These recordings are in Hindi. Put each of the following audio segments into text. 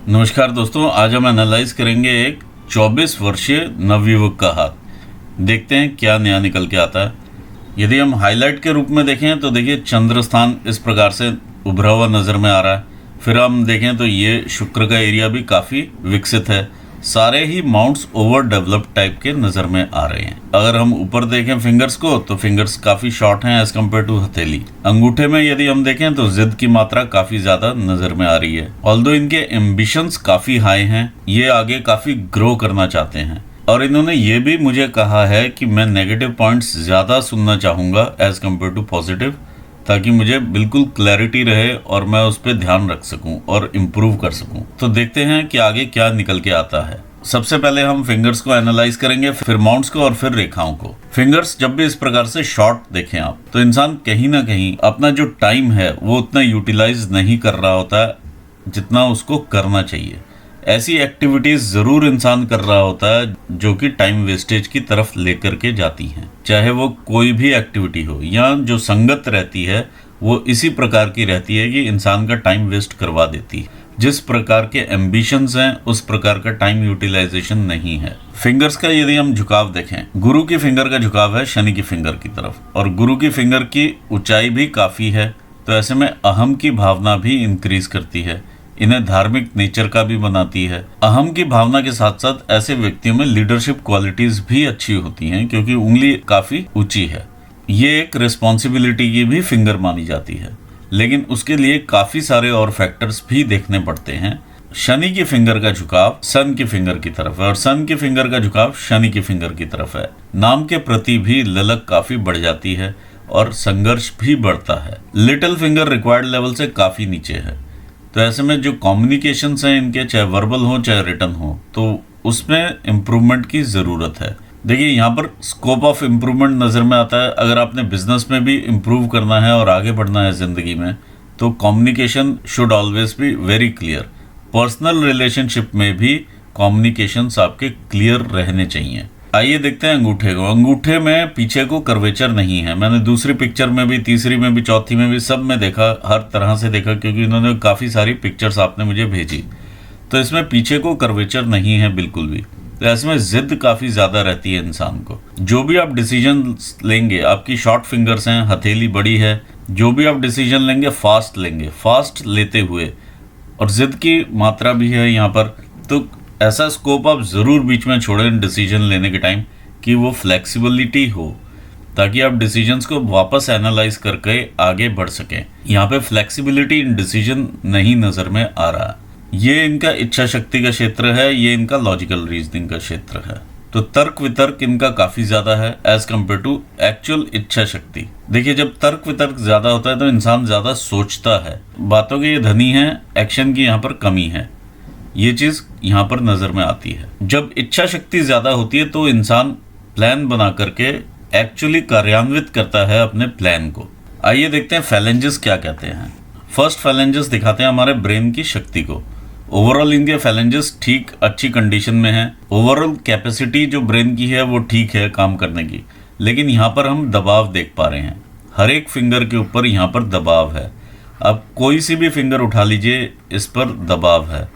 नमस्कार दोस्तों, आज हम एनालाइज करेंगे एक 24 वर्षीय नवयुवक का हाथ। देखते हैं क्या नया निकल के आता है। यदि हम हाईलाइट के रूप में देखें तो देखिए चंद्र स्थान इस प्रकार से उभरा हुआ नज़र में आ रहा है। फिर हम देखें तो ये शुक्र का एरिया भी काफ़ी विकसित है। सारे ही माउंट्स ओवर डेवलप्ड टाइप के नज़र में आ रहे हैं। अगर हम ऊपर देखें फिंगर्स को तो फिंगर्स काफ़ी शॉर्ट हैं एज कम्पेयर टू हथेली। अंगूठे में यदि हम देखें तो जिद की मात्रा काफ़ी ज़्यादा नज़र में आ रही है। ऑल्दो इनके एम्बिशंस काफ़ी हाई हैं, ये आगे काफ़ी ग्रो करना चाहते हैं। और इन्होंने ये भी मुझे कहा है कि मैं नेगेटिव पॉइंट्स ज़्यादा सुनना चाहूँगा एज कम्पेयर टू पॉजिटिव, ताकि मुझे बिल्कुल क्लैरिटी रहे और मैं उस पर ध्यान रख सकूं और इम्प्रूव कर सकूं। तो देखते हैं कि आगे क्या निकल के आता है। सबसे पहले हम फिंगर्स को एनालाइज करेंगे, फिर माउंट्स को और फिर रेखाओं को। फिंगर्स जब भी इस प्रकार से शॉर्ट देखें आप, तो इंसान कहीं ना कहीं अपना जो टाइम है वो उतना यूटिलाइज नहीं कर रहा होता है जितना उसको करना चाहिए। ऐसी एक्टिविटीज जरूर इंसान कर रहा होता है जो कि टाइम वेस्टेज की तरफ लेकर के जाती हैं। चाहे वो कोई भी एक्टिविटी हो या जो संगत रहती है वो इसी प्रकार की रहती है कि इंसान का टाइम वेस्ट करवा देती है। जिस प्रकार के एम्बिशंस हैं उस प्रकार का टाइम यूटिलाइजेशन नहीं है। फिंगर्स का यदि हम झुकाव देखें, गुरु की फिंगर का झुकाव है शनि की फिंगर की तरफ, और गुरु की फिंगर की ऊंचाई भी काफी है। तो ऐसे में अहम की भावना भी इंक्रीज करती है, इन्हें धार्मिक नेचर का भी बनाती है। अहम की भावना के साथ साथ ऐसे व्यक्तियों में लीडरशिप क्वालिटीज भी अच्छी होती हैं, क्योंकि उंगली काफी ऊंची है। ये एक रिस्पॉन्सिबिलिटी की भी फिंगर मानी जाती है, लेकिन उसके लिए काफी सारे और फैक्टर्स भी देखने पड़ते हैं। शनि की फिंगर का झुकाव सन की फिंगर की तरफ है और सन की फिंगर का झुकाव शनि की फिंगर की तरफ है। नाम के प्रति भी ललक काफी बढ़ जाती है और संघर्ष भी बढ़ता है। लिटिल फिंगर रिक्वायर्ड लेवल से काफी नीचे है। तो ऐसे में जो कम्युनिकेशंस हैं इनके, चाहे वर्बल हो चाहे रिटन हो, तो उसमें इम्प्रूवमेंट की ज़रूरत है। देखिए यहाँ पर स्कोप ऑफ इम्प्रूवमेंट नज़र में आता है। अगर आपने बिजनेस में भी इम्प्रूव करना है और आगे बढ़ना है ज़िंदगी में, तो communication should always be very clear. Personal relationship में भी कम्युनिकेशंस आपके क्लियर रहने चाहिए। आइए देखते हैं अंगूठे को। अंगूठे में पीछे को कर्वेचर नहीं है। मैंने दूसरी पिक्चर में भी, तीसरी में भी, चौथी में भी, सब में देखा, हर तरह से देखा, क्योंकि इन्होंने काफ़ी सारी पिक्चर्स आपने मुझे भेजी। तो इसमें पीछे को कर्वेचर नहीं है बिल्कुल भी। तो ऐसे में जिद काफ़ी ज़्यादा रहती है इंसान को। जो भी आप डिसीजन लेंगे, आपकी शॉर्ट फिंगर्स हैं, हथेली बड़ी है, जो भी आप डिसीजन लेंगे फास्ट लेते हुए, और जिद की मात्रा भी है यहाँ पर। तो ऐसा स्कोप आप ज़रूर बीच में छोड़ें डिसीजन लेने के टाइम, कि वो फ्लेक्सिबिलिटी हो, ताकि आप डिसीजंस को वापस एनालाइज करके आगे बढ़ सकें। यहाँ पे फ्लेक्सिबिलिटी इन डिसीजन नहीं नज़र में आ रहा। ये इनका इच्छा शक्ति का क्षेत्र है, ये इनका लॉजिकल रीजनिंग का क्षेत्र है। तो तर्क वितर्क इनका काफ़ी ज़्यादा है एज कम्पेयर टू एक्चुअल इच्छा शक्ति। देखिए जब तर्क वितर्क ज़्यादा होता है तो इंसान ज़्यादा सोचता है, बातों के ये धनी है, एक्शन की यहाँ पर कमी है। ये चीज़ यहाँ पर नज़र में आती है। जब इच्छा शक्ति ज़्यादा होती है तो इंसान प्लान बना करके एक्चुअली कार्यान्वित करता है अपने प्लान को। आइए देखते हैं फैलेंजेस क्या कहते हैं। फर्स्ट फैलेंजेस दिखाते हैं हमारे ब्रेन की शक्ति को। ओवरऑल इनके फैलेंजेस ठीक अच्छी कंडीशन में है। ओवरऑल कैपेसिटी जो ब्रेन की है वो ठीक है काम करने की, लेकिन यहाँ पर हम दबाव देख पा रहे हैं। हर एक फिंगर के ऊपर यहाँ पर दबाव है। अब कोई सी भी फिंगर उठा लीजिए, इस पर दबाव है।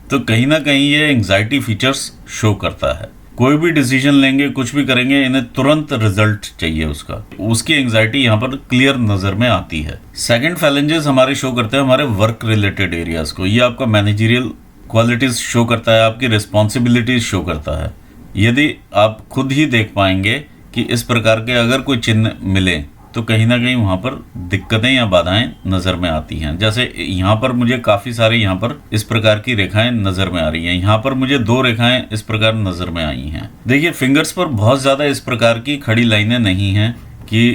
तो कहीं ना कहीं ये एंग्जाइटी फीचर्स शो करता है। कोई भी डिसीजन लेंगे, कुछ भी करेंगे, इन्हें तुरंत रिजल्ट चाहिए उसकी एंग्जाइटी यहाँ पर क्लियर नज़र में आती है। सेकंड फैलेंजेस हमारे शो करते हैं हमारे वर्क रिलेटेड एरियाज को। ये आपका मैनेजरियल क्वालिटीज शो करता है, आपकी रिस्पॉन्सिबिलिटीज शो करता है। यदि आप खुद ही देख पाएंगे कि इस प्रकार के अगर कोई चिन्ह मिले तो कहीं ना कहीं वहाँ पर दिक्कतें या बाधाएं नज़र में आती हैं। जैसे यहाँ पर मुझे काफ़ी सारे यहाँ पर इस प्रकार की रेखाएं नज़र में आ रही हैं। यहाँ पर मुझे 2 रेखाएं इस प्रकार नज़र में आई हैं। देखिए फिंगर्स पर बहुत ज़्यादा इस प्रकार की खड़ी लाइनें नहीं हैं कि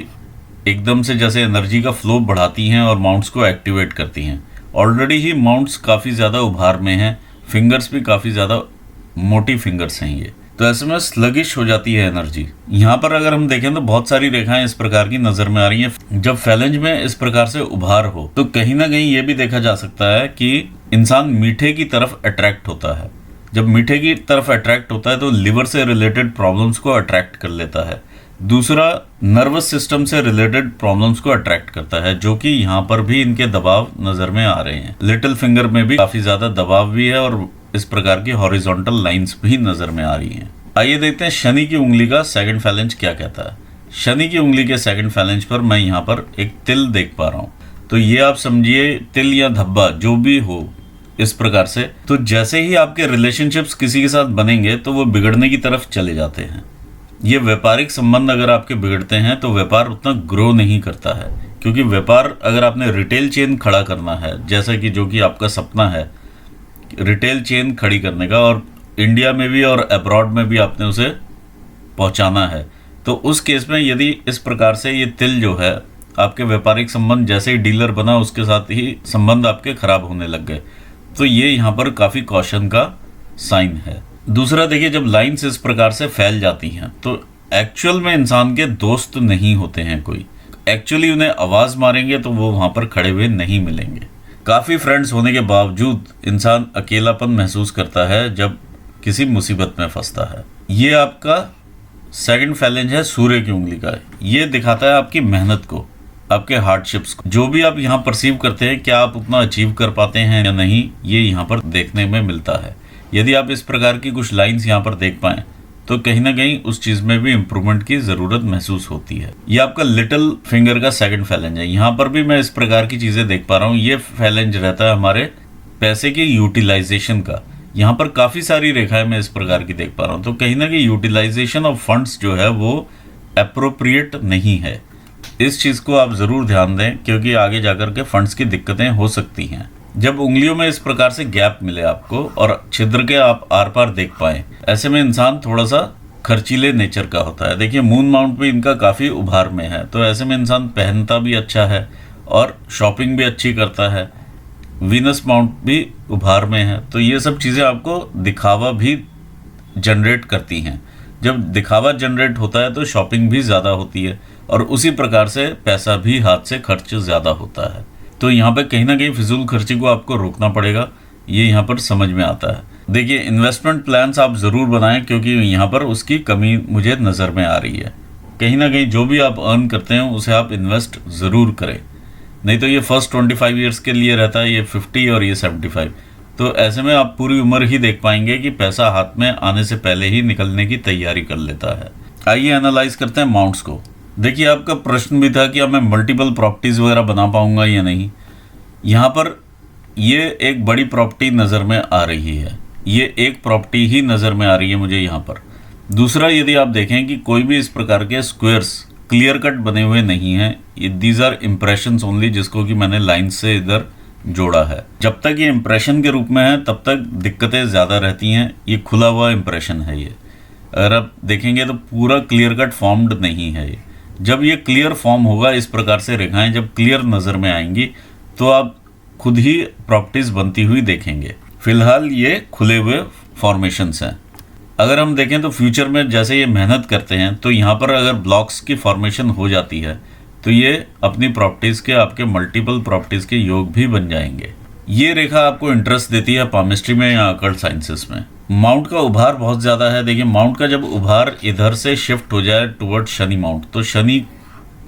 एकदम से जैसे एनर्जी का फ्लो बढ़ाती हैं और माउंट्स को एक्टिवेट करती हैं। ऑलरेडी ही माउंट्स काफ़ी ज़्यादा उभार में हैं, फिंगर्स भी काफ़ी ज़्यादा मोटी फिंगर्स हैं ये। तो ऐसे में स्लगिश हो जाती है एनर्जी। यहाँ पर अगर हम देखें तो बहुत सारी रेखाएं इस प्रकार की नजर में आ रही हैं। जब फैलेंज में इस प्रकार से उभार हो तो कहीं ना कहीं ये भी देखा जा सकता है कि इंसान मीठे की तरफ अट्रैक्ट होता है। जब मीठे की तरफ अट्रैक्ट होता है तो लिवर से रिलेटेड प्रॉब्लम्स को अट्रैक्ट कर लेता है। दूसरा, नर्वस सिस्टम से रिलेटेड प्रॉब्लम्स को अट्रैक्ट करता है, जो कि यहाँ पर भी इनके दबाव नजर में आ रहे हैं। लिटिल फिंगर में भी काफी ज्यादा दबाव भी है और इस प्रकार की हॉरिजॉन्टल लाइंस भी नजर में आ रही हैं। आइए देखते हैं शनि की उंगली का सेकंड फैलेंज क्या कहता है। शनि की उंगली के सेकंड फैलेंज पर मैं यहाँ पर एक तिल देख पा रहा हूँ। तो ये आप समझिए तिल या धब्बा जो भी हो इस प्रकार से, तो जैसे ही आपके रिलेशनशिप्स किसी के साथ बनेंगे तो वो बिगड़ने की तरफ चले जाते हैं। ये व्यापारिक संबंध अगर आपके बिगड़ते हैं तो व्यापार उतना ग्रो नहीं करता है, क्योंकि व्यापार अगर आपने रिटेल चेन खड़ा करना है, जैसा कि जो कि आपका सपना है रिटेल चेन खड़ी करने का, और इंडिया में भी और अब्रॉड में भी आपने उसे पहुंचाना है, तो उस केस में यदि इस प्रकार से ये तिल जो है आपके व्यापारिक संबंध जैसे ही डीलर बना उसके साथ ही संबंध आपके खराब होने लग गए, तो ये यहाँ पर काफ़ी कॉशन का साइन है। दूसरा देखिए, जब लाइंस इस प्रकार से फैल जाती हैं तो एक्चुअल में इंसान के दोस्त नहीं होते हैं कोई। एक्चुअली उन्हें आवाज़ मारेंगे तो वो वहाँ पर खड़े हुए नहीं मिलेंगे। काफ़ी फ्रेंड्स होने के बावजूद इंसान अकेलापन महसूस करता है जब किसी मुसीबत में फंसता है। ये आपका सेकंड फैलेंज है सूर्य की उंगली का। ये दिखाता है आपकी मेहनत को, आपके हार्डशिप्स को। जो भी आप यहाँ परसीव करते हैं, क्या आप उतना अचीव कर पाते हैं या नहीं, ये यहाँ पर देखने में मिलता है। यदि आप इस प्रकार की कुछ लाइंस यहाँ पर देख पाएं तो कहीं ना कहीं उस चीज़ में भी इम्प्रूवमेंट की ज़रूरत महसूस होती है। ये आपका लिटिल फिंगर का सेकंड फैलेंज है। यहाँ पर भी मैं इस प्रकार की चीज़ें देख पा रहा हूँ। ये फैलेंज रहता है हमारे पैसे की यूटिलाइजेशन का। यहाँ पर काफ़ी सारी रेखाएं मैं इस प्रकार की देख पा रहा हूँ। तो कहीं ना कहीं यूटिलाइजेशन ऑफ फंड्स जो है वो अप्रोप्रिएट नहीं है। इस चीज़ को आप ज़रूर ध्यान दें, क्योंकि आगे जाकर के फंड्स की दिक्कतें हो सकती हैं। जब उंगलियों में इस प्रकार से गैप मिले आपको और छिद्र के आप आर पार देख पाएं, ऐसे में इंसान थोड़ा सा खर्चीले नेचर का होता है। देखिए मून माउंट भी इनका काफ़ी उभार में है, तो ऐसे में इंसान पहनता भी अच्छा है और शॉपिंग भी अच्छी करता है। वीनस माउंट भी उभार में है, तो ये सब चीज़ें आपको दिखावा भी जनरेट करती हैं। जब दिखावा जनरेट होता है तो शॉपिंग भी ज़्यादा होती है और उसी प्रकार से पैसा भी हाथ से खर्च ज़्यादा होता है। तो यहाँ पे कहीं ना कहीं फिजूल खर्ची को आपको रोकना पड़ेगा, ये यहाँ पर समझ में आता है। देखिए इन्वेस्टमेंट प्लान्स आप ज़रूर बनाएं, क्योंकि यहाँ पर उसकी कमी मुझे नज़र में आ रही है। कहीं ना कहीं जो भी आप अर्न करते हैं उसे आप इन्वेस्ट ज़रूर करें, नहीं तो ये फर्स्ट 25 ईयर्स के लिए रहता है, ये 50 और ये 75। तो ऐसे में आप पूरी उम्र ही देख पाएंगे कि पैसा हाथ में आने से पहले ही निकलने की तैयारी कर लेता है। आइए एनालाइज करते हैं माउंट्स को। देखिए आपका प्रश्न भी था कि अब मैं मल्टीपल प्रॉपर्टीज़ वगैरह बना पाऊंगा या नहीं। यहाँ पर ये एक बड़ी प्रॉपर्टी नज़र में आ रही है, ये एक प्रॉपर्टी ही नज़र में आ रही है मुझे यहाँ पर। दूसरा, यदि आप देखें कि कोई भी इस प्रकार के स्क्वायर्स क्लियर कट बने हुए नहीं हैं, ये दीज आर इम्प्रेशंस ओनली, जिसको कि मैंने लाइन से इधर जोड़ा है। जब तक ये इम्प्रेशन के रूप में है तब तक दिक्कतें ज़्यादा रहती हैं। ये खुला हुआ इम्प्रेशन है, ये अगर आप देखेंगे तो पूरा क्लियर कट फॉर्म्ड नहीं है ये। जब ये क्लियर फॉर्म होगा, इस प्रकार से रेखाएं जब क्लियर नज़र में आएंगी तो आप खुद ही प्रॉपर्टीज़ बनती हुई देखेंगे। फिलहाल ये खुले हुए फॉर्मेशंस हैं। अगर हम देखें तो फ्यूचर में जैसे ये मेहनत करते हैं तो यहाँ पर अगर ब्लॉक्स की फॉर्मेशन हो जाती है तो ये अपनी प्रॉपर्टीज़ के आपके मल्टीपल प्रॉपर्टीज़ के योग भी बन जाएंगे। ये रेखा आपको इंटरेस्ट देती है पामिस्ट्री में या अकल्ट साइंसेस में। माउंट का उभार बहुत ज़्यादा है। देखिए माउंट का जब उभार इधर से शिफ्ट हो जाए टुवर्ड शनि माउंट, तो शनि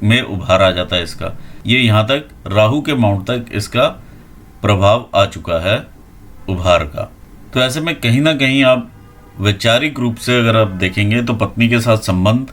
में उभार आ जाता है इसका। ये यहाँ तक राहु के माउंट तक इसका प्रभाव आ चुका है उभार का। तो ऐसे में कहीं ना कहीं आप वैचारिक रूप से अगर आप देखेंगे तो पत्नी के साथ संबंध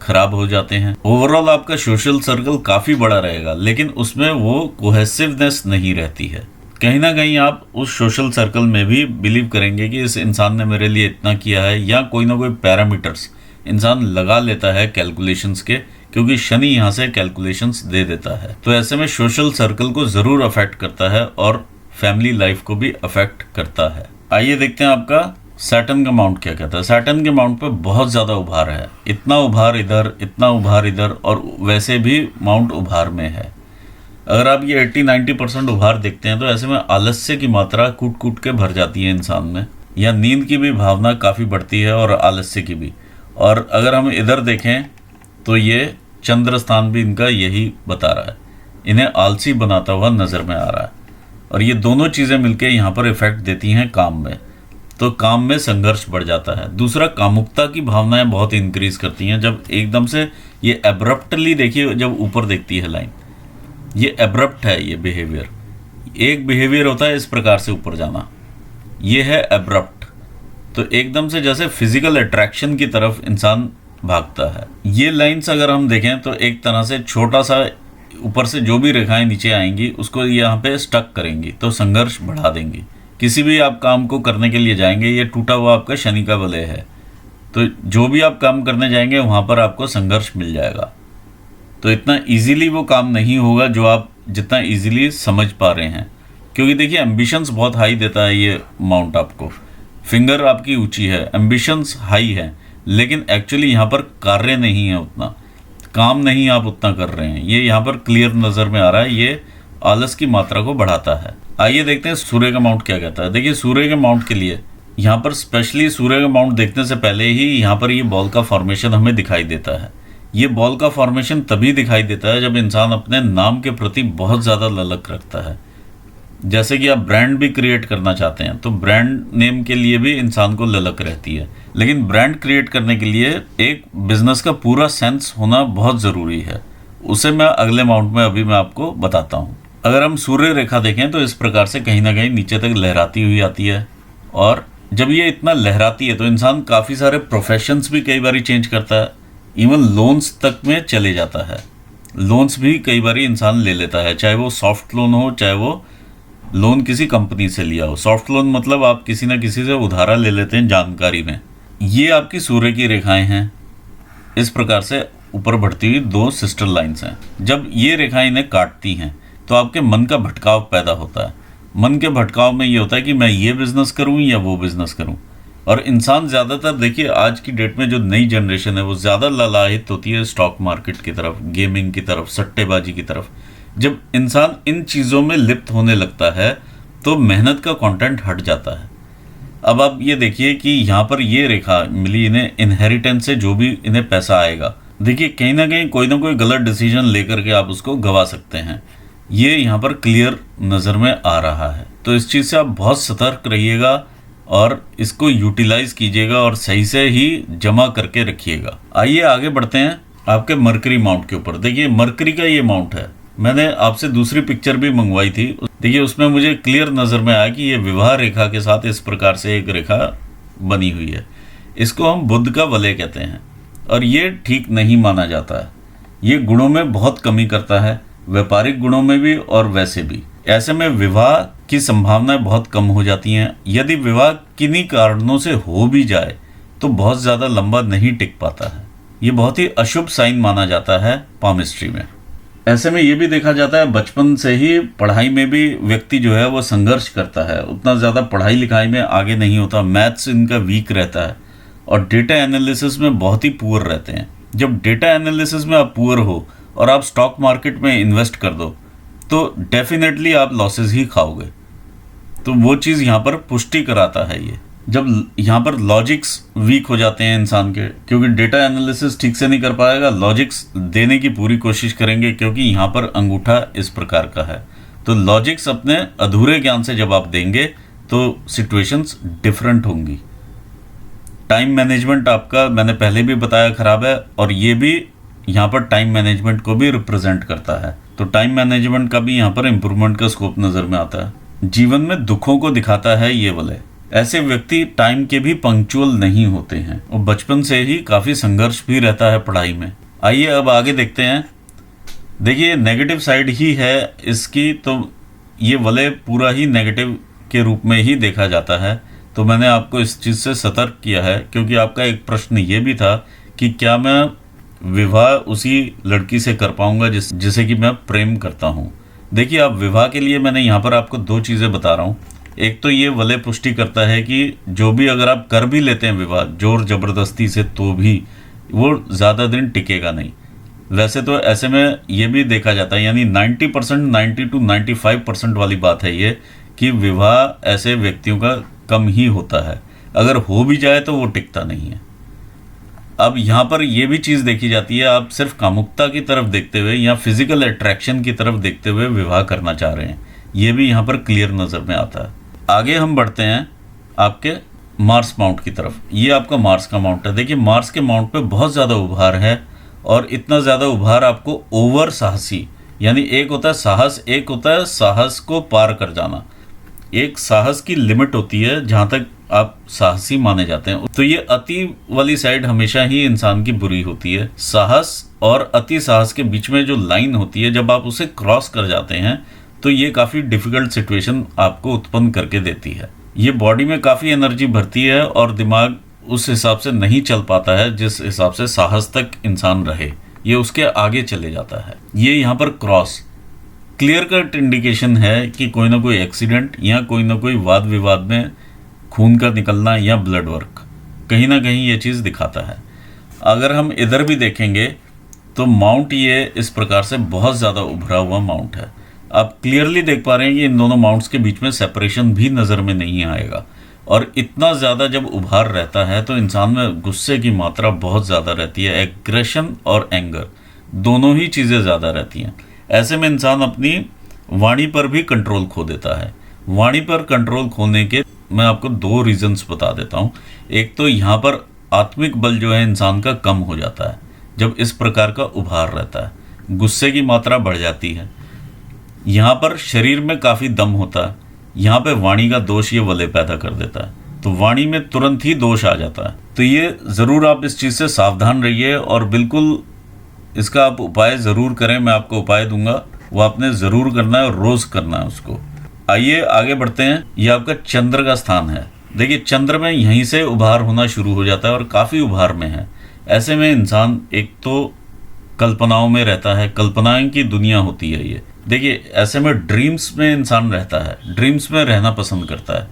खराब हो जाते हैं। ओवरऑल आपका सोशल सर्कल काफ़ी बड़ा रहेगा, लेकिन उसमें वो कोहेसिवनेस नहीं रहती है। कहीं ना कहीं आप उस सोशल सर्कल में भी बिलीव करेंगे कि इस इंसान ने मेरे लिए इतना किया है, या कोई ना कोई पैरामीटर्स इंसान लगा लेता है कैलकुलेशंस के, क्योंकि शनि यहाँ से कैलकुलेशंस दे देता है। तो ऐसे में सोशल सर्कल को ज़रूर अफेक्ट करता है और फैमिली लाइफ को भी अफेक्ट करता है। आइए देखते हैं आपका सैटर्न का माउंट क्या कहता है। सैटर्न के माउंट पे बहुत ज़्यादा उभार है, इतना उभार इधर, इतना उभार इधर, और वैसे भी माउंट उभार में है। अगर आप ये 80-90% उभार देखते हैं तो ऐसे में आलस्य की मात्रा कूट कूट के भर जाती है इंसान में, या नींद की भी भावना काफ़ी बढ़ती है और आलस्य की भी। और अगर हम इधर देखें तो ये चंद्र स्थान भी इनका यही बता रहा है, इन्हें आलसी बनाता हुआ नज़र में आ रहा है। और ये दोनों चीज़ें मिलके यहाँ पर इफेक्ट देती हैं काम में। तो काम में संघर्ष बढ़ जाता है। दूसरा, कामुकता की भावनाएं बहुत इंक्रीज करती हैं जब एकदम से ये एब्रप्टली, देखिए जब ऊपर देखती है लाइन, ये एब्रप्ट है ये बिहेवियर। एक बिहेवियर होता है इस प्रकार से ऊपर जाना, ये है एब्रप्ट। तो एकदम से जैसे फिजिकल अट्रैक्शन की तरफ इंसान भागता है। ये लाइंस अगर हम देखें तो एक तरह से छोटा सा ऊपर से जो भी रेखाएं नीचे आएंगी उसको यहाँ पे स्टक करेंगी, तो संघर्ष बढ़ा देंगी। किसी भी आप काम को करने के लिए जाएंगे, ये टूटा हुआ आपका शनि का वलय है, तो जो भी आप काम करने जाएंगे वहाँ पर आपको संघर्ष मिल जाएगा। तो इतना इजीली वो काम नहीं होगा जो आप जितना इजीली समझ पा रहे हैं, क्योंकि देखिए एम्बिशंस बहुत हाई देता है ये माउंट आपको। फिंगर आपकी ऊंची है, एम्बिशंस हाई है, लेकिन एक्चुअली यहाँ पर कार्य नहीं है उतना, काम नहीं आप उतना कर रहे हैं। ये यहाँ पर क्लियर नज़र में आ रहा है, ये आलस की मात्रा को बढ़ाता है। आइए देखते हैं सूर्य का माउंट क्या कहता है। देखिए सूर्य के माउंट के लिए यहाँ पर स्पेशली सूर्य का माउंट देखने से पहले ही यहाँ पर ये बॉल का फॉर्मेशन हमें दिखाई देता है। ये बॉल का फॉर्मेशन तभी दिखाई देता है जब इंसान अपने नाम के प्रति बहुत ज़्यादा ललक रखता है। जैसे कि आप ब्रांड भी क्रिएट करना चाहते हैं तो ब्रांड नेम के लिए भी इंसान को ललक रहती है, लेकिन ब्रांड क्रिएट करने के लिए एक बिजनेस का पूरा सेंस होना बहुत ज़रूरी है। उसे मैं अगले माउंट में अभी मैं आपको बताता हूँ। अगर हम सूर्य रेखा देखें तो इस प्रकार से कहीं ना कहीं नीचे तक लहराती हुई आती है, और जब ये इतना लहराती है तो इंसान काफ़ी सारे प्रोफेशंस भी कई बार चेंज करता है, इवन लोन्स तक में चले जाता है। लोन्स भी कई बार इंसान ले लेता है, चाहे वो सॉफ्ट लोन हो, चाहे वो लोन किसी कंपनी से लिया हो। सॉफ्ट लोन मतलब आप किसी ना किसी से उधारा ले लेते हैं जानकारी में। ये आपकी सूर्य की रेखाएं हैं, इस प्रकार से ऊपर बढ़ती हुई दो सिस्टर लाइंस हैं। जब ये रेखाएं इन्हें काटती हैं तो आपके मन का भटकाव पैदा होता है। मन के भटकाव में ये होता है कि मैं ये बिज़नेस करूं या वो बिज़नेस करूं। और इंसान ज़्यादातर, देखिए आज की डेट में जो नई जनरेशन है वो ज़्यादा ललायित होती है स्टॉक मार्केट की तरफ, गेमिंग की तरफ, सट्टेबाजी की तरफ। जब इंसान इन चीज़ों में लिप्त होने लगता है तो मेहनत का कंटेंट हट जाता है। अब आप ये देखिए कि यहाँ पर ये रेखा मिली इन्हें इनहेरिटेंस से, जो भी इन्हें पैसा आएगा, देखिए कहीं ना कोई गलत डिसीजन लेकर के आप उसको गवा सकते हैं। ये यहाँ पर क्लियर नज़र में आ रहा है। तो इस चीज़ से आप बहुत सतर्क रहिएगा और इसको यूटिलाइज कीजिएगा और सही से ही जमा करके रखिएगा। आइए आगे बढ़ते हैं आपके मरकरी माउंट के ऊपर। देखिए मरकरी का ये माउंट है, मैंने आपसे दूसरी पिक्चर भी मंगवाई थी। देखिए उसमें मुझे क्लियर नज़र में आया कि ये विवाह रेखा के साथ इस प्रकार से एक रेखा बनी हुई है। इसको हम बुध का वलय कहते हैं और ये ठीक नहीं माना जाता है। ये गुणों में बहुत कमी करता है, व्यापारिक गुणों में भी और वैसे भी। ऐसे में विवाह की संभावनाएं बहुत कम हो जाती हैं। यदि विवाह किन्हीं कारणों से हो भी जाए तो बहुत ज़्यादा लंबा नहीं टिक पाता है। ये बहुत ही अशुभ साइन माना जाता है पामिस्ट्री में। ऐसे में ये भी देखा जाता है बचपन से ही पढ़ाई में भी व्यक्ति जो है वो संघर्ष करता है, उतना ज़्यादा पढ़ाई लिखाई में आगे नहीं होता, मैथ्स इनका वीक रहता है और डेटा एनालिसिस में बहुत ही पुअर रहते हैं। जब डेटा एनालिसिस में आप पुअर हो और आप स्टॉक मार्केट में इन्वेस्ट कर दो तो डेफिनेटली आप लॉसेस ही खाओगे। तो वो चीज़ यहाँ पर पुष्टि कराता है ये। जब यहाँ पर लॉजिक्स वीक हो जाते हैं इंसान के, क्योंकि डेटा एनालिसिस ठीक से नहीं कर पाएगा, लॉजिक्स देने की पूरी कोशिश करेंगे क्योंकि यहाँ पर अंगूठा इस प्रकार का है। तो लॉजिक्स अपने अधूरे ज्ञान से जब आप देंगे तो सिचुएशंस डिफरेंट होंगी। टाइम मैनेजमेंट आपका मैंने पहले भी बताया खराब है, और ये भी यहाँ पर टाइम मैनेजमेंट को भी रिप्रेजेंट करता है। तो टाइम मैनेजमेंट का भी यहाँ पर इम्प्रूवमेंट का स्कोप नज़र में आता है। जीवन में दुखों को दिखाता है ये वलय। ऐसे व्यक्ति टाइम के भी पंक्चुअल नहीं होते हैं और बचपन से ही काफ़ी संघर्ष भी रहता है पढ़ाई में। आइए अब आगे देखते हैं। देखिए नेगेटिव साइड ही है इसकी, तो ये वलय पूरा ही नेगेटिव के रूप में ही देखा जाता है। तो मैंने आपको इस चीज़ से सतर्क किया है क्योंकि आपका एक प्रश्न ये भी था कि क्या मैं विवाह उसी लड़की से कर पाऊंगा जिसे कि मैं प्रेम करता हूँ। देखिए आप विवाह के लिए मैंने यहाँ पर आपको दो चीज़ें बता रहा हूँ। एक तो ये वलय पुष्टि करता है कि जो भी अगर आप कर भी लेते हैं विवाह जोर जबरदस्ती से तो भी वो ज़्यादा दिन टिकेगा नहीं। वैसे तो ऐसे में ये भी देखा जाता है, यानी 90%, 90 to 95% वाली बात है ये कि विवाह ऐसे व्यक्तियों का कम ही होता है, अगर हो भी जाए तो वो टिकता नहीं है। अब यहाँ पर ये भी चीज़ देखी जाती है, आप सिर्फ कामुकता की तरफ देखते हुए या फिजिकल अट्रैक्शन की तरफ देखते हुए विवाह करना चाह रहे हैं, ये भी यहाँ पर क्लियर नज़र में आता है। आगे हम बढ़ते हैं आपके मार्स माउंट की तरफ। ये आपका मार्स का माउंट है। देखिए मार्स के माउंट पे बहुत ज़्यादा उभार है, और इतना ज़्यादा उभार आपको ओवर साहसी, यानी एक होता है साहस, एक होता है साहस को पार कर जाना। एक साहस की लिमिट होती है जहाँ तक आप साहसी माने जाते हैं, तो ये अति वाली साइड हमेशा ही इंसान की बुरी होती है। साहस और अति साहस के बीच में जो लाइन होती है, जब आप उसे क्रॉस कर जाते हैं तो ये काफ़ी डिफ़िकल्ट सिचुएशन आपको उत्पन्न करके देती है। ये बॉडी में काफ़ी एनर्जी भरती है और दिमाग उस हिसाब से नहीं चल पाता है जिस हिसाब से साहस तक इंसान रहे, ये उसके आगे चले जाता है। ये यहाँ पर क्रॉस क्लियर कट इंडिकेशन है कि कोई ना कोई एक्सीडेंट या कोई ना कोई वाद विवाद में खून का निकलना या ब्लड वर्क कहीं ना कहीं ये चीज़ दिखाता है। अगर हम इधर भी देखेंगे तो माउंट ये इस प्रकार से बहुत ज़्यादा उभरा हुआ माउंट है। आप क्लियरली देख पा रहे हैं कि इन दोनों माउंट्स के बीच में सेपरेशन भी नज़र में नहीं आएगा। और इतना ज़्यादा जब उभार रहता है तो इंसान में गुस्से की मात्रा बहुत ज़्यादा रहती है। एग्रेशन और एंगर दोनों ही चीज़ें ज़्यादा रहती हैं। ऐसे में इंसान अपनी वाणी पर भी कंट्रोल खो देता है। वाणी पर कंट्रोल खोने के मैं आपको दो रीजंस बता देता हूँ। एक तो यहाँ पर आत्मिक बल जो है इंसान का कम हो जाता है जब इस प्रकार का उभार रहता है, गुस्से की मात्रा बढ़ जाती है। यहाँ पर शरीर में काफ़ी दम होता है, यहाँ पे वाणी का दोष ये वलय पैदा कर देता है, तो वाणी में तुरंत ही दोष आ जाता है। तो ये ज़रूर आप इस चीज़ से सावधान रहिए और बिल्कुल इसका आप उपाय ज़रूर करें। मैं आपको उपाय दूंगा, वो आपने ज़रूर करना है और रोज़ करना है उसको। आइए आगे बढ़ते हैं। ये आपका चंद्र का स्थान है। देखिए चंद्र में यहीं से उभार होना शुरू हो जाता है और काफ़ी उभार में है। ऐसे में इंसान एक तो कल्पनाओं में रहता है, कल्पनाएं की दुनिया होती है ये। देखिए ऐसे में ड्रीम्स में इंसान रहता है, ड्रीम्स में रहना पसंद करता है।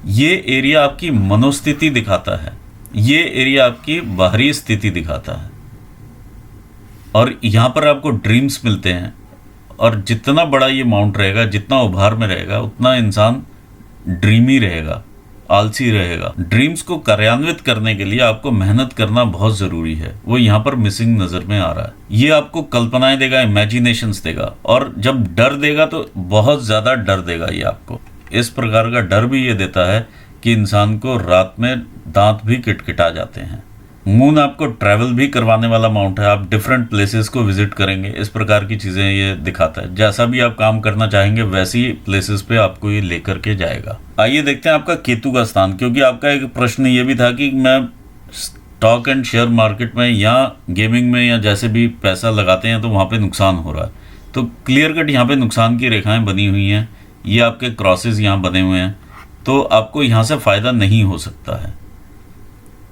ये एरिया आपकी मनोस्थिति दिखाता है, ये एरिया आपकी बाहरी स्थिति दिखाता है। और यहाँ पर आपको ड्रीम्स मिलते हैं, और जितना बड़ा ये माउंट रहेगा, जितना उभार में रहेगा, उतना इंसान ड्रीमी रहेगा, आलसी रहेगा। ड्रीम्स को कार्यान्वित करने के लिए आपको मेहनत करना बहुत ज़रूरी है, वो यहाँ पर मिसिंग नज़र में आ रहा है। ये आपको कल्पनाएं देगा, इमेजिनेशंस देगा, और जब डर देगा तो बहुत ज़्यादा डर देगा। ये आपको इस प्रकार का डर भी ये देता है कि इंसान को रात में दांत भी किटकिटा जाते हैं। मून आपको ट्रैवल भी करवाने वाला माउंट है, आप डिफरेंट प्लेसेस को विजिट करेंगे, इस प्रकार की चीज़ें ये दिखाता है। जैसा भी आप काम करना चाहेंगे वैसी प्लेसेस पे आपको ये लेकर के जाएगा। आइए देखते हैं आपका केतु का स्थान, क्योंकि आपका एक प्रश्न ये भी था कि मैं स्टॉक एंड शेयर मार्केट में या गेमिंग में या जैसे भी पैसा लगाते हैं तो वहाँ पर नुकसान हो रहा है। तो क्लियर कट यहाँ पर नुकसान की रेखाएँ बनी हुई हैं, ये आपके क्रॉसेस यहाँ बने हुए हैं, तो आपको यहाँ से फ़ायदा नहीं हो सकता है।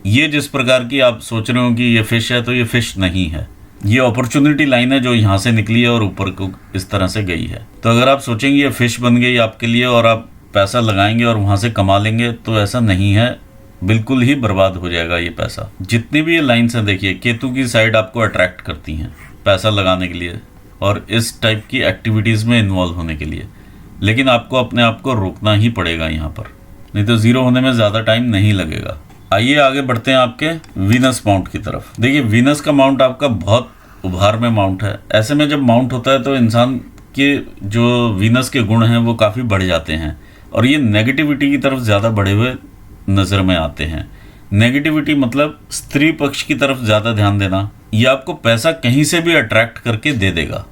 ये जिस प्रकार की आप सोच रहे हो कि ये फिश है, तो ये फिश नहीं है, ये अपॉर्चुनिटी लाइन है जो यहाँ से निकली है और ऊपर को इस तरह से गई है। तो अगर आप सोचेंगे ये फिश बन गई आपके लिए और आप पैसा लगाएंगे और वहाँ से कमा लेंगे, तो ऐसा नहीं है, बिल्कुल ही बर्बाद हो जाएगा ये पैसा। जितनी भी ये लाइन्स हैं देखिए, केतु की साइड आपको अट्रैक्ट करती हैं पैसा लगाने के लिए और इस टाइप की एक्टिविटीज़ में इन्वॉल्व होने के लिए, लेकिन आपको अपने आप को रोकना ही पड़ेगा यहाँ पर, नहीं तो ज़ीरो होने में ज़्यादा टाइम नहीं लगेगा। आइए आगे बढ़ते हैं आपके वीनस माउंट की तरफ। देखिए वीनस का माउंट आपका बहुत उभार में माउंट है। ऐसे में जब माउंट होता है तो इंसान के जो वीनस के गुण हैं वो काफ़ी बढ़ जाते हैं और ये नेगेटिविटी की तरफ ज़्यादा बढ़े हुए नज़र में आते हैं। नेगेटिविटी मतलब स्त्री पक्ष की तरफ ज़्यादा ध्यान देना, ये आपको पैसा कहीं से भी अट्रैक्ट करके दे देगा।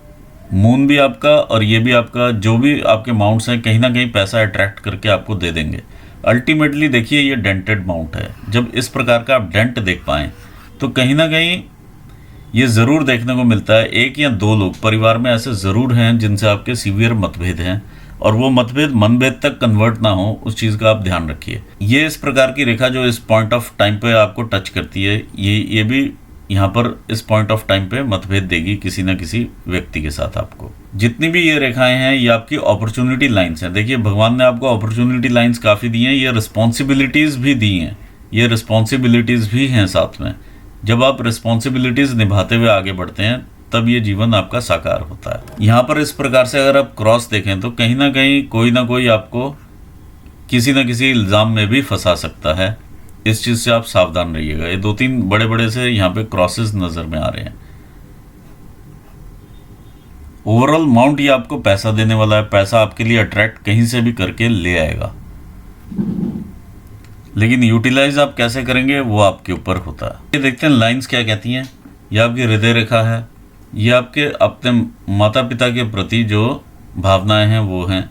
मून भी आपका और ये भी आपका, जो भी आपके माउंट्स हैं कहीं ना कहीं पैसा अट्रैक्ट करके आपको दे देंगे। अल्टीमेटली देखिए ये डेंटेड माउंट है। जब इस प्रकार का आप डेंट देख पाएँ तो कहीं ना कहीं ये ज़रूर देखने को मिलता है, एक या दो लोग परिवार में ऐसे ज़रूर हैं जिनसे आपके सीवियर मतभेद हैं और वो मतभेद मनभेद तक कन्वर्ट ना हो, उस चीज़ का आप ध्यान रखिए। ये इस प्रकार की रेखा जो इस पॉइंट ऑफ टाइम पे आपको टच करती है, ये भी यहाँ पर इस पॉइंट ऑफ टाइम पे मतभेद देगी किसी न किसी व्यक्ति के साथ आपको। जितनी भी ये रेखाएं हैं ये आपकी अपॉर्चुनिटी लाइन्स हैं। देखिए भगवान ने आपको अपॉर्चुनिटी लाइन्स काफ़ी दी हैं, ये रिस्पॉन्सिबिलिटीज़ भी दी हैं, ये रिस्पॉन्सिबिलिटीज़ भी हैं साथ में। जब आप रिस्पॉन्सिबिलिटीज़ निभाते हुए आगे बढ़ते हैं तब ये जीवन आपका साकार होता है। यहाँ पर इस प्रकार से अगर आप क्रॉस देखें तो कहीं ना कोई आपको किसी न किसी इल्ज़ाम में भी फंसा सकता है। इस चीज़ से आप सावधान रहिएगा। ये दो तीन बड़े बड़े से यहाँ पे क्रॉसेस नज़र में आ रहे हैं। ओवरऑल माउंट ये आपको पैसा देने वाला है, पैसा आपके लिए अट्रैक्ट कहीं से भी करके ले आएगा। लेकिन यूटिलाइज आप कैसे करेंगे वो आपके ऊपर होता है। ये देखते हैं लाइंस क्या कहती हैं। ये आपकी हृदय रेखा है, ये आपके अपने माता पिता के प्रति जो भावनाएं हैं वो हैं।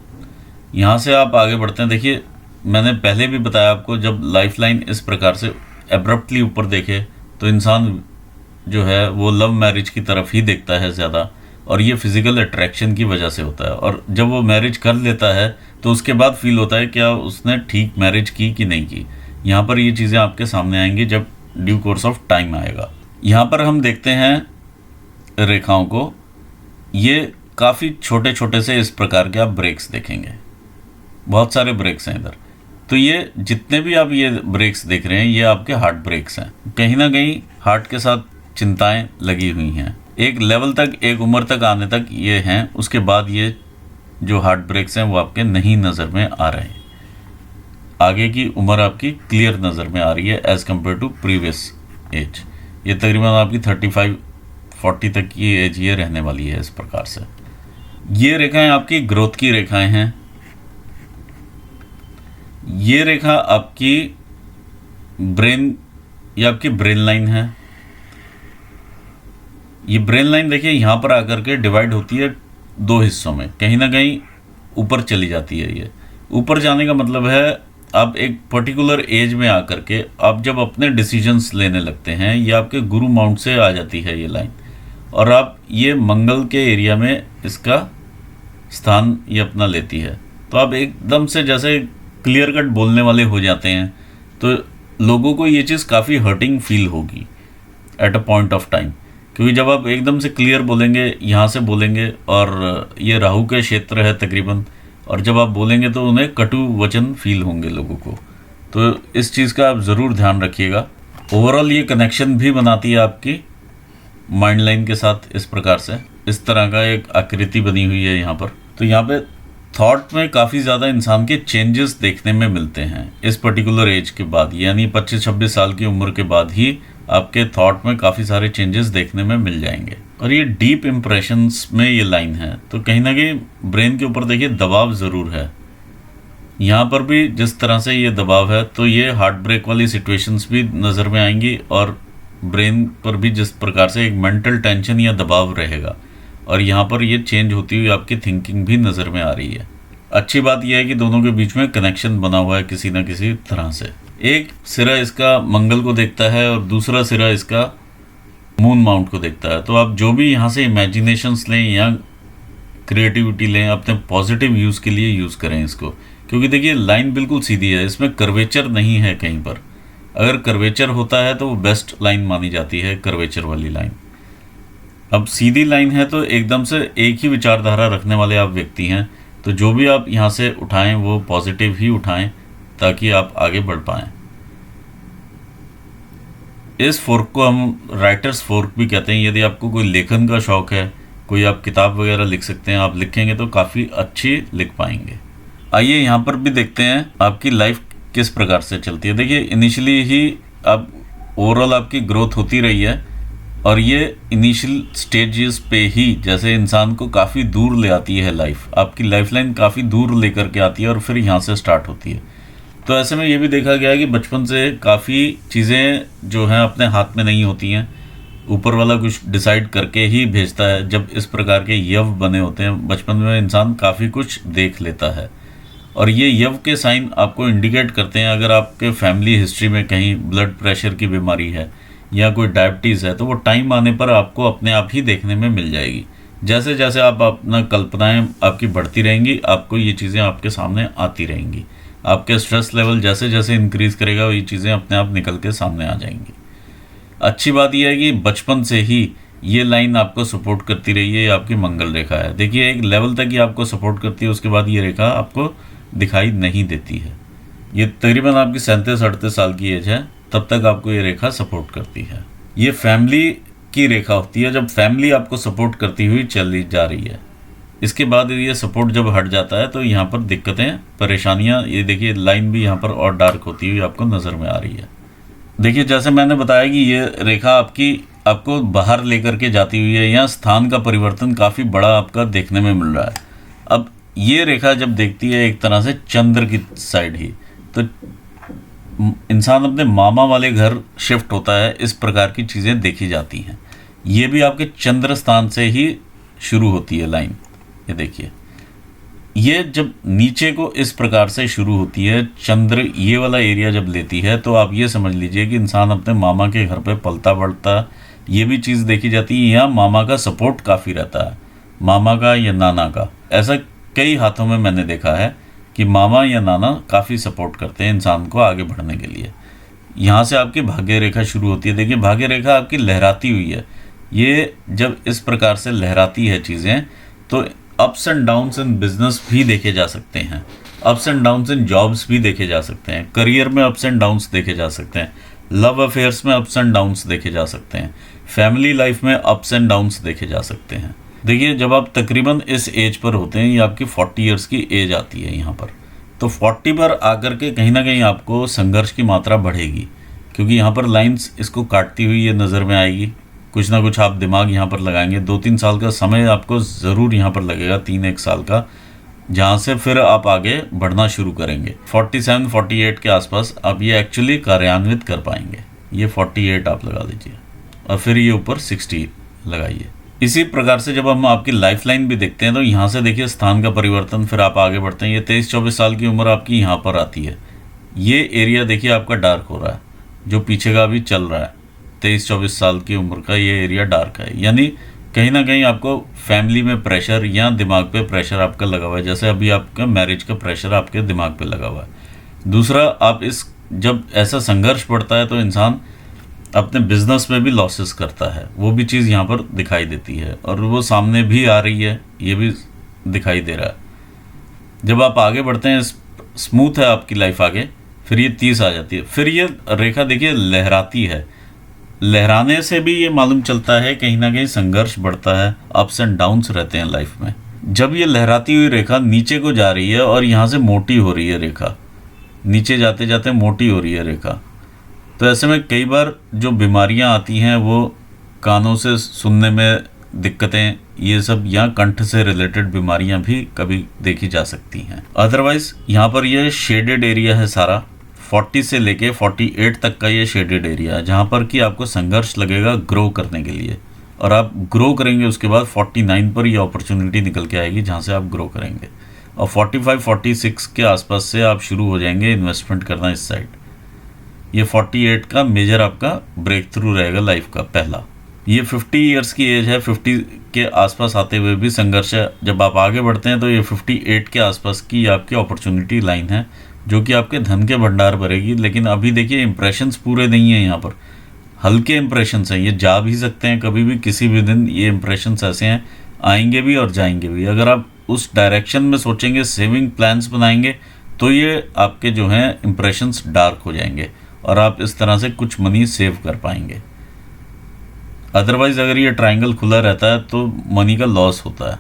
यहाँ से आप आगे बढ़ते हैं। देखिए मैंने पहले भी बताया आपको, जब लाइफ लाइन इस प्रकार से एब्रप्टली ऊपर देखे तो इंसान जो है वो लव मैरिज की तरफ ही देखता है ज़्यादा, और ये फिजिकल अट्रैक्शन की वजह से होता है। और जब वो मैरिज कर लेता है तो उसके बाद फील होता है क्या उसने ठीक मैरिज की कि नहीं की। यहाँ पर ये चीज़ें आपके सामने आएंगी जब ड्यू कोर्स ऑफ टाइम आएगा। यहाँ पर हम देखते हैं रेखाओं को, ये काफ़ी छोटे छोटे से इस प्रकार के आप ब्रेक्स देखेंगे, बहुत सारे ब्रेक्स हैं इधर। तो ये जितने भी आप ये ब्रेक्स देख रहे हैं ये आपके हार्ट ब्रेक्स हैं। कहीं ना कहीं हार्ट के साथ चिंताएं लगी हुई हैं। एक लेवल तक, एक उम्र तक आने तक ये हैं, उसके बाद ये जो हार्ट ब्रेक्स हैं वो आपके नहीं नज़र में आ रहे हैं। आगे की उम्र आपकी क्लियर नज़र में आ रही है as compare to previous age. ये तकरीबन आपकी 35-40 तक की एज ये रहने वाली है इस प्रकार से। ये रेखाएं आपकी ग्रोथ की रेखाएं हैं। ये रेखा आपकी ब्रेन या आपकी ब्रेन लाइन है। ये ब्रेन लाइन देखिए यहाँ पर आकर के डिवाइड होती है दो हिस्सों में, कहीं ना कहीं ऊपर चली जाती है। ये ऊपर जाने का मतलब है आप एक पर्टिकुलर एज में आकर के आप जब अपने डिसीजंस लेने लगते हैं, ये आपके गुरु माउंट से आ जाती है ये लाइन, और आप ये मंगल के एरिया में इसका स्थान ये अपना लेती है। तो आप एकदम से जैसे क्लियर कट बोलने वाले हो जाते हैं, तो लोगों को ये चीज़ काफ़ी हर्टिंग फील होगी at a point of time, क्योंकि जब आप एकदम से क्लियर बोलेंगे, यहाँ से बोलेंगे, और ये राहु का क्षेत्र है तकरीबन, और जब आप बोलेंगे तो उन्हें कटु वचन फील होंगे लोगों को। तो इस चीज़ का आप ज़रूर ध्यान रखिएगा। ओवरऑल ये कनेक्शन भी बनाती है आपकी माइंड लाइन के साथ। इस प्रकार से इस तरह का एक आकृति बनी हुई है यहाँ पर। तो यहाँ पे थॉट में काफ़ी ज़्यादा इंसान के चेंजेस देखने में मिलते हैं इस पर्टिकुलर एज के बाद, यानी 25-26 साल की उम्र के बाद ही आपके थॉट में काफ़ी सारे चेंजेस देखने में मिल जाएंगे। और ये डीप इम्प्रेशंस में ये लाइन है, तो कहीं ना कहीं ब्रेन के ऊपर देखिए दबाव ज़रूर है। यहाँ पर भी जिस तरह से ये दबाव है, तो ये हार्ट ब्रेक वाली सिचुएशंस भी नज़र में आएंगी, और ब्रेन पर भी जिस प्रकार से एक मेंटल टेंशन या दबाव रहेगा, और यहाँ पर ये चेंज होती हुई आपकी थिंकिंग भी नज़र में आ रही है। अच्छी बात यह है कि दोनों के बीच में कनेक्शन बना हुआ है किसी न किसी तरह से। एक सिरा इसका मंगल को देखता है और दूसरा सिरा इसका मून माउंट को देखता है। तो आप जो भी यहाँ से इमेजिनेशंस लें या क्रिएटिविटी लें, अपने पॉजिटिव यूज़ के लिए यूज़ करें इसको, क्योंकि देखिए लाइन बिल्कुल सीधी है, इसमें कर्वेचर नहीं है कहीं पर। अगर कर्वेचर होता है तो वो बेस्ट लाइन मानी जाती है, कर्वेचर वाली लाइन। अब सीधी लाइन है तो एकदम से एक ही विचारधारा रखने वाले आप व्यक्ति हैं, तो जो भी आप यहाँ से उठाएं वो पॉजिटिव ही उठाएं ताकि आप आगे बढ़ पाएं। इस फोर्क को हम राइटर्स फोर्क भी कहते हैं। यदि आपको कोई लेखन का शौक है, कोई आप किताब वगैरह लिख सकते हैं, आप लिखेंगे तो काफ़ी अच्छी लिख पाएंगे। आइए यहाँ पर भी देखते हैं आपकी लाइफ किस प्रकार से चलती है। देखिए इनिशियली ही आप ओवरऑल आपकी ग्रोथ होती रही है, और ये इनिशियल स्टेजेस पे ही जैसे इंसान को काफ़ी दूर ले आती है लाइफ, आपकी लाइफ लाइन काफ़ी दूर लेकर के आती है और फिर यहाँ से स्टार्ट होती है। तो ऐसे में ये भी देखा गया है कि बचपन से काफ़ी चीज़ें जो हैं अपने हाथ में नहीं होती हैं, ऊपर वाला कुछ डिसाइड करके ही भेजता है। जब इस प्रकार के यव बने होते हैं बचपन में, इंसान काफ़ी कुछ देख लेता है, और ये यव के साइन आपको इंडिकेट करते हैं। अगर आपके फैमिली हिस्ट्री में कहीं ब्लड प्रेशर की बीमारी है या कोई डायबिटीज़ है, तो वो टाइम आने पर आपको अपने आप ही देखने में मिल जाएगी। जैसे जैसे आप अपना कल्पनाएं आपकी बढ़ती रहेंगी, आपको ये चीज़ें आपके सामने आती रहेंगी। आपके स्ट्रेस लेवल जैसे जैसे इंक्रीज़ करेगा, ये चीज़ें अपने आप निकल के सामने आ जाएंगी। अच्छी बात यह है कि बचपन से ही ये लाइन आपको सपोर्ट करती रही है। ये आपकी मंगल रेखा है। देखिए एक लेवल तक ही आपको सपोर्ट करती है, उसके बाद ये रेखा आपको दिखाई नहीं देती है। ये तकरीबन आपकी 37-38 साल की एज है, तब तक आपको ये रेखा सपोर्ट करती है। ये फैमिली की रेखा होती है, जब फैमिली आपको सपोर्ट करती हुई चली जा रही है। इसके बाद ये सपोर्ट जब हट जाता है तो यहाँ पर दिक्कतें, परेशानियाँ, ये देखिए लाइन भी यहाँ पर और डार्क होती हुई आपको नज़र में आ रही है। देखिए जैसे मैंने बताया कि ये रेखा आपको बाहर लेकर के जाती हुई है, यहाँ स्थान का परिवर्तन काफ़ी बड़ा आपका देखने में मिल रहा है। अब ये रेखा जब देखती है एक तरह से चंद्र की साइड ही, तो इंसान अपने मामा वाले घर शिफ्ट होता है, इस प्रकार की चीज़ें देखी जाती हैं। ये भी आपके चंद्र स्थान से ही शुरू होती है लाइन। ये देखिए, ये जब नीचे को इस प्रकार से शुरू होती है, चंद्र ये वाला एरिया जब लेती है, तो आप ये समझ लीजिए कि इंसान अपने मामा के घर पे पलता बढ़ता, ये भी चीज़ देखी जाती है। यहाँ मामा का सपोर्ट काफ़ी रहता है, मामा का या नाना का। ऐसा कई हाथों में मैंने देखा है कि मामा या नाना काफ़ी सपोर्ट करते हैं इंसान को आगे बढ़ने के लिए। यहाँ से आपकी भाग्य रेखा शुरू होती है। देखिए, भाग्य रेखा आपकी लहराती हुई है। ये जब इस प्रकार से लहराती है चीज़ें, तो ups and downs in business भी देखे जा सकते हैं, ups and downs in jobs भी देखे जा सकते हैं, करियर में अप्स एंड डाउन्स देखे जा सकते हैं, लव अफेयर्स में अप्स एंड डाउन्स देखे जा सकते हैं, फैमिली लाइफ में अप्स एंड डाउन्स देखे जा सकते हैं। देखिए, जब आप तकरीबन इस एज पर होते हैं, ये आपकी 40 ईयर्स की एज आती है यहाँ पर, तो 40 पर आकर के कहीं ना कहीं आपको संघर्ष की मात्रा बढ़ेगी, क्योंकि यहाँ पर लाइंस इसको काटती हुई ये नज़र में आएगी। कुछ ना कुछ आप दिमाग यहाँ पर लगाएंगे। 2-3 साल का समय आपको ज़रूर यहाँ पर लगेगा, 3-1 साल का, जहाँ से फिर आप आगे बढ़ना शुरू करेंगे। 47-48 के आसपास आप ये एक्चुअली कार्यान्वित कर पाएंगे। ये 48 आप लगा लीजिए और फिर ये ऊपर 60 लगाइए। इसी प्रकार से जब हम आपकी लाइफ लाइन भी देखते हैं, तो यहाँ से देखिए स्थान का परिवर्तन, फिर आप आगे बढ़ते हैं। ये 23-24 साल की उम्र आपकी यहाँ पर आती है। ये एरिया देखिए आपका डार्क हो रहा है, जो पीछे का अभी चल रहा है। 23-24 साल की उम्र का ये एरिया डार्क है, यानी कहीं ना कहीं आपको फैमिली में प्रेशर या दिमाग पे प्रेशर आपका लगा हुआ है, जैसे अभी आपका मैरिज का प्रेशर आपके दिमाग पे लगा हुआ है। दूसरा, आप इस जब ऐसा संघर्ष पड़ता है तो इंसान अपने बिजनेस में भी लॉसेस करता है, वो भी चीज़ यहाँ पर दिखाई देती है, और वो सामने भी आ रही है, ये भी दिखाई दे रहा है। जब आप आगे बढ़ते हैं, स्मूथ है आपकी लाइफ आगे, फिर ये 30 आ जाती है। फिर ये रेखा देखिए लहराती है। लहराने से भी ये मालूम चलता है कहीं ना कहीं संघर्ष बढ़ता है, अप्स एंड डाउन्स रहते हैं लाइफ में। जब ये लहराती हुई रेखा नीचे को जा रही है और यहाँ से मोटी हो रही है रेखा, नीचे जाते जाते मोटी हो रही है रेखा, तो ऐसे में कई बार जो बीमारियां आती हैं वो कानों से सुनने में दिक्कतें, ये सब, या कंठ से रिलेटेड बीमारियां भी कभी देखी जा सकती हैं। अदरवाइज यहाँ पर ये शेडेड एरिया है सारा, 40 से लेके 48 तक का ये शेडेड एरिया है, जहाँ पर कि आपको संघर्ष लगेगा ग्रो करने के लिए, और आप ग्रो करेंगे। उसके बाद 49 पर ये अपॉर्चुनिटी निकल के आएगी जहाँ से आप ग्रो करेंगे, और 45-46 के आसपास से आप शुरू हो जाएंगे इन्वेस्टमेंट करना इस साइड। ये 48 का मेजर आपका ब्रेक थ्रू रहेगा लाइफ का पहला। ये 50 ईयर्स की एज है, 50 के आसपास आते हुए भी संघर्ष है। जब आप आगे बढ़ते हैं तो ये 58 के आसपास की आपकी अपॉर्चुनिटी लाइन है, जो कि आपके धन के भंडार भरेगी। लेकिन अभी देखिए इंप्रेशंस पूरे नहीं हैं यहाँ पर, हल्के इंप्रेशंस हैं, ये जा भी सकते हैं कभी भी, किसी भी दिन। ये इंप्रेशंस ऐसे हैं, आएंगे भी और जाएंगे भी। अगर आप उस डायरेक्शन में सोचेंगे, सेविंग प्लान्स बनाएंगे, तो ये आपके जो हैं इंप्रेशंस डार्क हो जाएंगे और आप इस तरह से कुछ मनी सेव कर पाएंगे। अदरवाइज अगर ये ट्रायंगल खुला रहता है तो मनी का लॉस होता है।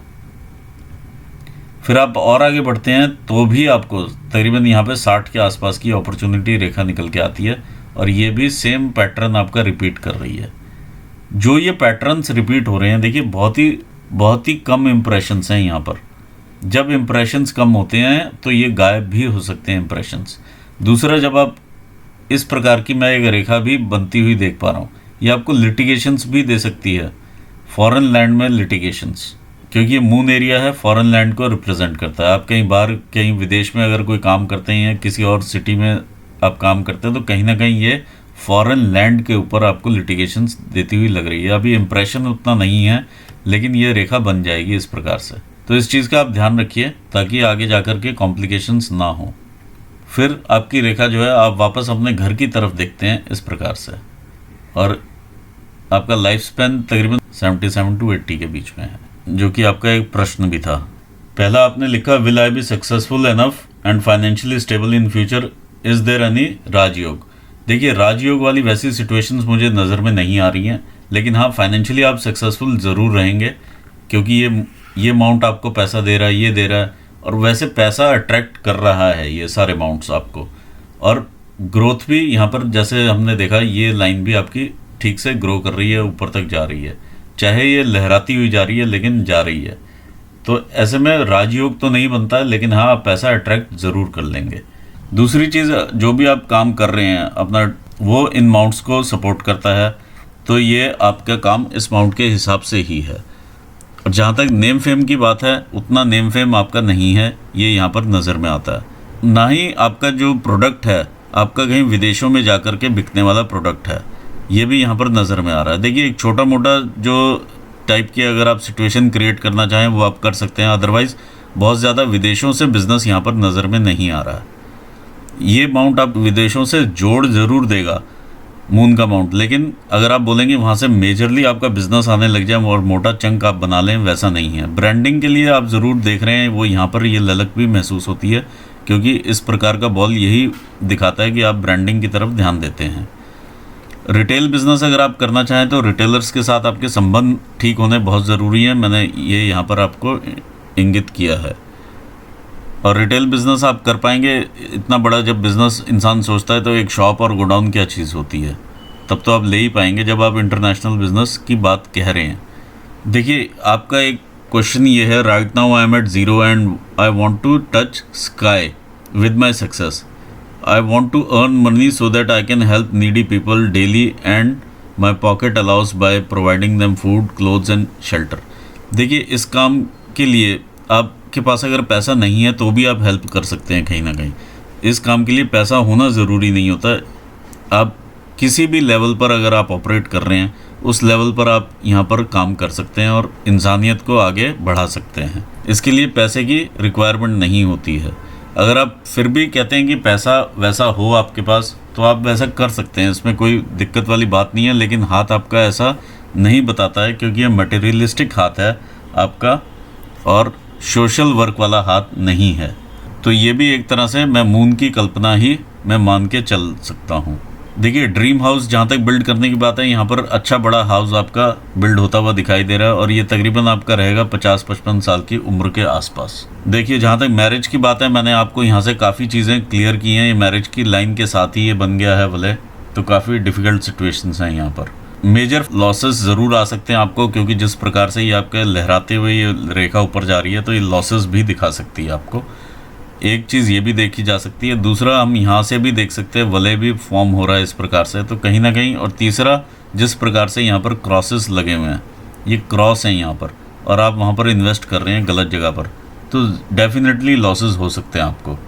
फिर आप और आगे बढ़ते हैं तो भी आपको तकरीबन यहाँ पे 60 के आसपास की अपॉर्चुनिटी रेखा निकल के आती है, और ये भी सेम पैटर्न आपका रिपीट कर रही है। जो ये पैटर्न्स रिपीट हो रहे हैं, देखिए बहुत ही कम इम्प्रेशंस हैं यहाँ पर। जब इम्प्रेशंस कम होते हैं तो ये गायब भी हो सकते हैं इम्प्रेशंस। दूसरा, जब आप इस प्रकार की मैं एक रेखा भी बनती हुई देख पा रहा हूँ, ये आपको लिटिगेशंस भी दे सकती है, फॉरेन लैंड में लिटिगेशंस, क्योंकि ये मून एरिया है, फॉरेन लैंड को रिप्रेजेंट करता है। आप कहीं बाहर, कहीं विदेश में अगर कोई काम करते हैं, किसी और सिटी में आप काम करते हैं, तो कहीं ना कहीं ये फॉरेन लैंड के ऊपर आपको लिटिगेशंस देती हुई लग रही है। अभी इंप्रेशन उतना नहीं है, लेकिन ये रेखा बन जाएगी इस प्रकार से। तो इस चीज़ का आप ध्यान रखिए ताकि आगे जाकर के कॉम्प्लिकेशंस ना हो। फिर आपकी रेखा जो है, आप वापस अपने घर की तरफ देखते हैं इस प्रकार से, और आपका लाइफ स्पैन तकरीबन 77 to 80 के बीच में है, जो कि आपका एक प्रश्न भी था। पहला आपने लिखा, will I be successful enough and financially stable in future, is there any Rajyog. देखिए, राजयोग वाली वैसी सिचुएशंस मुझे नज़र में नहीं आ रही हैं, लेकिन हाँ फाइनेंशियली आप सक्सेसफुल ज़रूर रहेंगे, क्योंकि ये अमाउंट आपको पैसा दे रहा है, ये दे रहा है, और वैसे पैसा अट्रैक्ट कर रहा है ये सारे अमाउंट्स आपको। और ग्रोथ भी यहाँ पर, जैसे हमने देखा, ये लाइन भी आपकी ठीक से ग्रो कर रही है, ऊपर तक जा रही है, चाहे ये लहराती हुई जा रही है, लेकिन जा रही है। तो ऐसे में राजयोग तो नहीं बनता है, लेकिन हाँ आप पैसा अट्रैक्ट ज़रूर कर लेंगे। दूसरी चीज़, जो भी आप काम कर रहे हैं अपना, वो इन माउंट्स को सपोर्ट करता है, तो ये आपका काम इस माउंट के हिसाब से ही है। और जहाँ तक नेम फेम की बात है, उतना नेम फेम आपका नहीं है, ये यहाँ पर नज़र में आता है। ना ही आपका जो प्रोडक्ट है आपका कहीं विदेशों में जा कर के बिकने वाला प्रोडक्ट है, ये भी यहाँ पर नज़र में आ रहा है। देखिए, एक छोटा मोटा जो टाइप की अगर आप सिचुएशन क्रिएट करना चाहें वो आप कर सकते हैं, अदरवाइज़ बहुत ज़्यादा विदेशों से बिज़नेस यहाँ पर नज़र में नहीं आ रहा है। ये माउंट आप विदेशों से जोड़ ज़रूर देगा मून का माउंट, लेकिन अगर आप बोलेंगे वहाँ से मेजरली आपका बिजनेस आने लग जाए और मोटा चंक आप बना लें, वैसा नहीं है। ब्रांडिंग के लिए आप ज़रूर देख रहे हैं, वो यहाँ पर ये ललक भी महसूस होती है, क्योंकि इस प्रकार का बॉल यही दिखाता है कि आप ब्रांडिंग की तरफ ध्यान देते हैं। रिटेल बिज़नेस अगर आप करना चाहें तो रिटेलर्स के साथ आपके संबंध ठीक होने बहुत ज़रूरी है, मैंने ये यहाँ पर आपको इंगित किया है। और रिटेल बिज़नेस आप कर पाएंगे, इतना बड़ा जब बिज़नेस इंसान सोचता है तो एक शॉप और गोडाउन क्या चीज़ होती है, तब तो आप ले ही पाएंगे जब आप इंटरनेशनल बिज़नेस की बात कह रहे हैं। देखिए, आपका एक क्वेश्चन ये है, right now I am at zero and I want to touch sky with my success. I want to earn money so that I can help needy people daily and my pocket allows by providing them food, clothes and shelter. देखिए, इस काम के लिए आपके पास अगर पैसा नहीं है तो भी आप हेल्प कर सकते हैं कहीं ना कहीं। इस काम के लिए पैसा होना ज़रूरी नहीं होता। आप किसी भी लेवल पर अगर आप ऑपरेट कर रहे हैं, उस लेवल पर आप यहाँ पर काम कर सकते हैं और इंसानियत को आगे बढ़ा सकते हैं। इसके लिए पैसे की रिक्वायरमेंट नहीं होती है। अगर आप फिर भी कहते हैं कि पैसा वैसा हो आपके पास, तो आप वैसा कर सकते हैं, इसमें कोई दिक्कत वाली बात नहीं है। लेकिन हाथ आपका ऐसा नहीं बताता है, क्योंकि ये मटेरियलिस्टिक हाथ है आपका और सोशल वर्क वाला हाथ नहीं है। तो ये भी एक तरह से मैं मून की कल्पना ही मैं मान के चल सकता हूँ। देखिए, ड्रीम हाउस जहाँ तक बिल्ड करने की बात है, यहाँ पर अच्छा बड़ा हाउस आपका बिल्ड होता हुआ दिखाई दे रहा है और ये तकरीबन आपका रहेगा 50-55 साल की उम्र के आसपास। देखिए, जहाँ तक मैरिज की बात है, मैंने आपको यहाँ से काफ़ी चीज़ें क्लियर की हैं। ये मैरिज की लाइन के साथ ही ये बन गया है भले, तो काफ़ी डिफ़िकल्ट सिचुएशंस हैं यहाँ पर। मेजर लॉसेस ज़रूर आ सकते हैं आपको, क्योंकि जिस प्रकार से ये आपके लहराते हुए ये रेखा ऊपर जा रही है, तो ये लॉसेस भी दिखा सकती है आपको। एक चीज़ ये भी देखी जा सकती है। दूसरा, हम यहाँ से भी देख सकते हैं वलय भी फॉर्म हो रहा है इस प्रकार से, तो कहीं ना कहीं। और तीसरा, जिस प्रकार से यहाँ पर क्रॉसेस लगे हुए हैं, ये क्रॉस हैं यहाँ पर, और आप वहाँ पर इन्वेस्ट कर रहे हैं गलत जगह पर, तो डेफिनेटली लॉसेस हो सकते हैं आपको।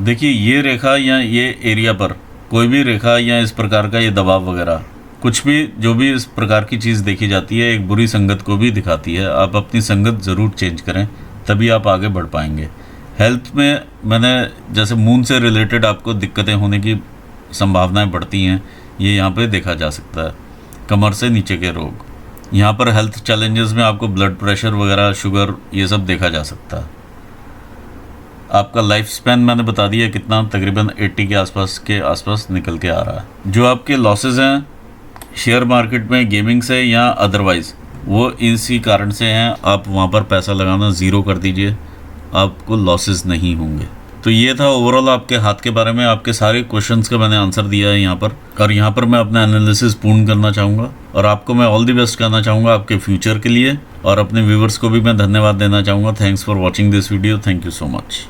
देखिए, ये रेखा या ये एरिया पर कोई भी रेखा या इस प्रकार का ये दबाव वगैरह कुछ भी, जो भी इस प्रकार की चीज़ देखी जाती है, एक बुरी संगत को भी दिखाती है। आप अपनी संगत ज़रूर चेंज करें, तभी आप आगे बढ़ पाएंगे। हेल्थ में मैंने जैसे मून से रिलेटेड आपको दिक्कतें होने की संभावनाएं बढ़ती हैं, ये यहाँ पे देखा जा सकता है। कमर से नीचे के रोग, यहाँ पर हेल्थ चैलेंजेस में आपको ब्लड प्रेशर वगैरह, शुगर, ये सब देखा जा सकता है। आपका लाइफ स्पैन मैंने बता दिया कितना, तकरीबन 80 के आसपास निकल के आ रहा है। जो आपके लॉसेस हैं शेयर मार्केट में, गेमिंग से या अदरवाइज़, वो इसी कारण से हैं। आप वहाँ पर पैसा लगाना ज़ीरो कर दीजिए, आपको लॉसेस नहीं होंगे। तो ये था ओवरऑल आपके हाथ के बारे में। आपके सारे क्वेश्चंस का मैंने आंसर दिया है यहाँ पर, और यहाँ पर मैं अपना एनालिसिस पूर्ण करना चाहूँगा और आपको मैं ऑल द बेस्ट कहना चाहूँगा आपके फ्यूचर के लिए, और अपने व्यूवर्स को भी मैं धन्यवाद देना चाहूँगा। Thanks for watching this video. Thank you so much.